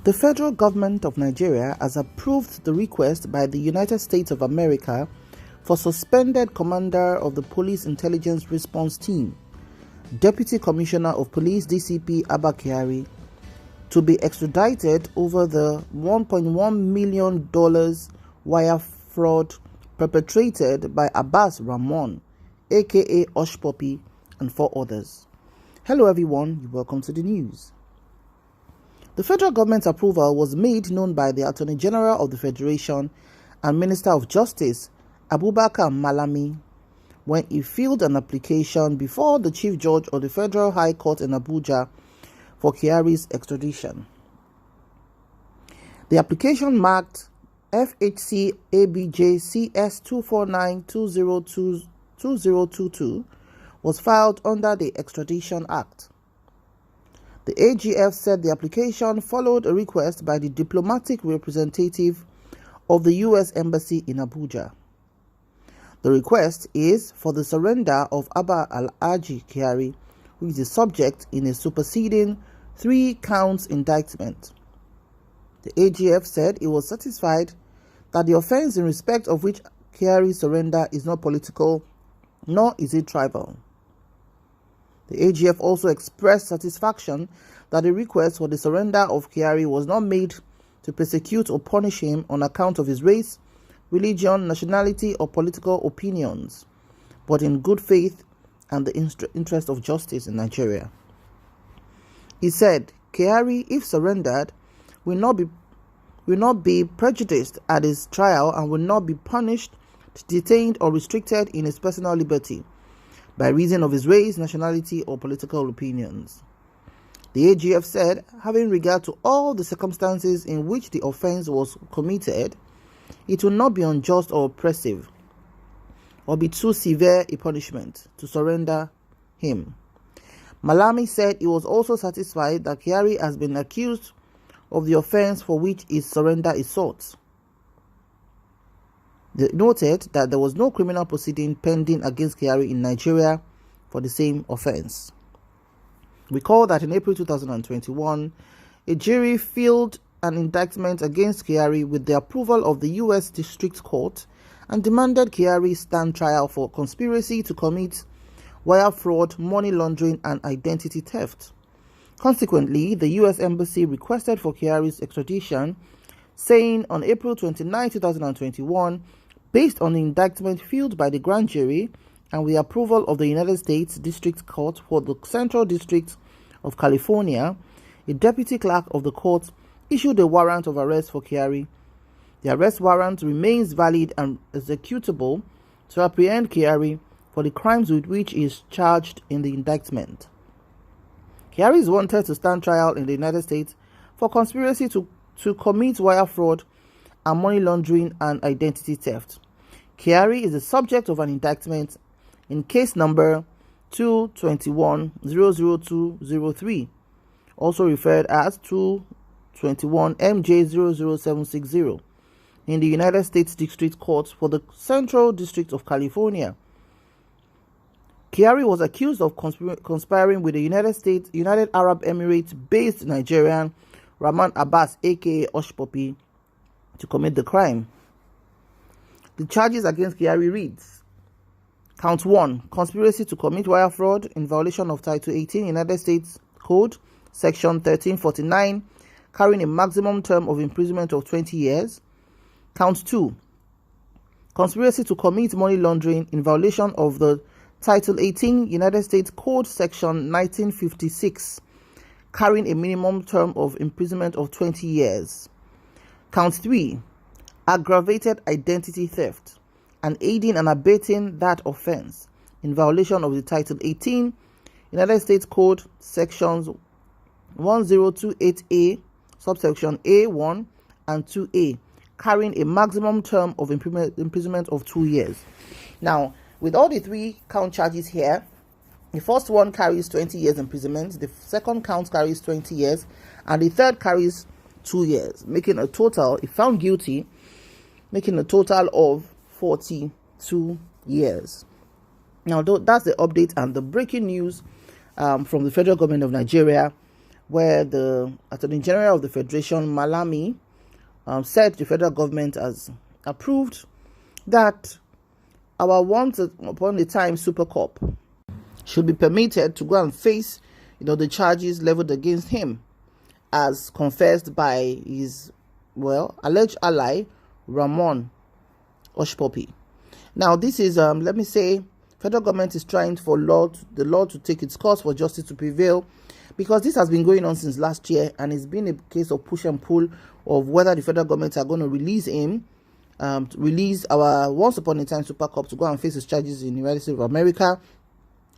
The federal government of Nigeria has approved the request by the United States of America for suspended commander of the Police Intelligence Response Team, Deputy Commissioner of Police DCP Abah Kyari, to be extradited over the $1.1 million wire fraud perpetrated by Abbas Ramon, aka Osh Poppy, and 4 others. Hello everyone, welcome to the news. The federal government's approval was made known by the Attorney General of the Federation and Minister of Justice, Abubakar Malami, when he filed an application before the Chief Judge of the Federal High Court in Abuja for Kyari's extradition. The application marked FHC ABJ CS 249-2022 was filed under the Extradition Act. The AGF said the application followed a request by the diplomatic representative of the U.S. Embassy in Abuja. The request is for the surrender of Abah Kyari, who is the subject in a superseding 3-count indictment. The AGF said it was satisfied that the offense in respect of which Kyari's surrender is not political, nor is it tribal. The AGF also expressed satisfaction that the request for the surrender of Kyari was not made to persecute or punish him on account of his race, religion, nationality, or political opinions, but in good faith and the interest of justice in Nigeria. He said, Kyari, if surrendered, will not be prejudiced at his trial and will not be punished, detained, or restricted in his personal liberty by reason of his race, nationality, or political opinions. The AGF said, having regard to all the circumstances in which the offense was committed, it will not be unjust or oppressive, or be too severe a punishment to surrender him. Malami said he was also satisfied that Kyari has been accused of the offense for which his surrender is sought. They noted that there was no criminal proceeding pending against Kyari in Nigeria for the same offense. Recall that in April 2021, a jury filed an indictment against Kyari with the approval of the U.S. District Court and demanded Kyari stand trial for conspiracy to commit wire fraud, money laundering, and identity theft. Consequently, the U.S. Embassy requested for Kyari's extradition, saying on April 29, 2021, based on the indictment filed by the grand jury and with the approval of the United States District Court for the Central District of California, a deputy clerk of the court issued a warrant of arrest for Kyari. The arrest warrant remains valid and executable to apprehend Kyari for the crimes with which he is charged in the indictment. Kyari is wanted to stand trial in the United States for conspiracy to commit wire fraud and money laundering and identity theft. Kyari is the subject of an indictment in case number 221-00203, also referred as 221-MJ00760, in the United States District Court for the Central District of California. Kyari was accused of conspiring with the United Arab Emirates-based Nigerian Rahman Abbas, aka Osh Poppy, to commit the crime. The charges against Kyari reads: Count 1, conspiracy to commit wire fraud in violation of Title 18 United States Code, Section 1349, carrying a maximum term of imprisonment of 20 years. Count 2, conspiracy to commit money laundering in violation of the Title 18 United States Code, Section 1956, carrying a minimum term of imprisonment of 20 years. Count 3, aggravated identity theft and aiding and abetting that offense in violation of the Title 18 United States Code, Sections 1028A, subsection A1 and 2A, carrying a maximum term of imprisonment of 2 years. Now, with all the 3 count charges here, the first one carries 20 years imprisonment, the second count carries 20 years, and the third carries 2 years, making a total, if found guilty, making a total of 42 years. Now, that's the update and the breaking news from the federal government of Nigeria where the Attorney General of the Federation, Malami, said the federal government has approved that our once upon a time Super Cop should be permitted to go and face, the charges leveled against him, as confessed by his, alleged ally, Ramon Oshpopi. Now, this is, let me say, federal government is trying for the law to take its course, for justice to prevail, because this has been going on since last year, and it's been a case of push and pull of whether the federal government are going to release him, release our once upon a time Super Cop to go and face his charges in the United States of America.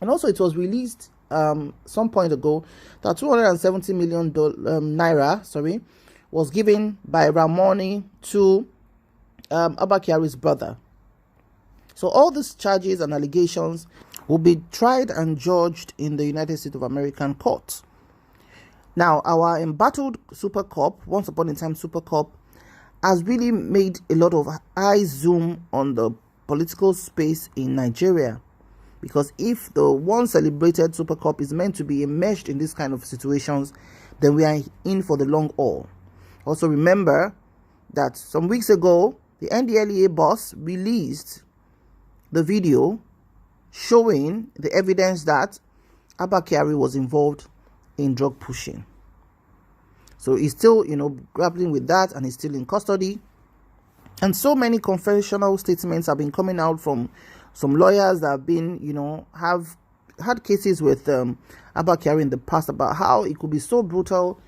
And also, it was released some point ago that 270 million naira, was given by Ramoni to Abah Kyari's brother. So all these charges and allegations will be tried and judged in the United States of American court. Now, our embattled Super Cop, once upon a time Super Cop, has really made a lot of eye zoom on the political space in Nigeria. Because if the once celebrated Super Cop is meant to be immersed in this kind of situations, then we are in for the long haul. Also remember that some weeks ago, the NDLEA boss released the video showing the evidence that Abah Kyari was involved in drug pushing. So he's still, grappling with that, and he's still in custody. And so many confessional statements have been coming out from some lawyers that have been, have had cases with Abah Kyari in the past about how it could be so brutal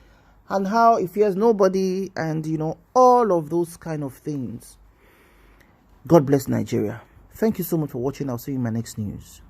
and how he fears nobody and, all of those kind of things. God bless Nigeria. Thank you so much for watching. I'll see you in my next news.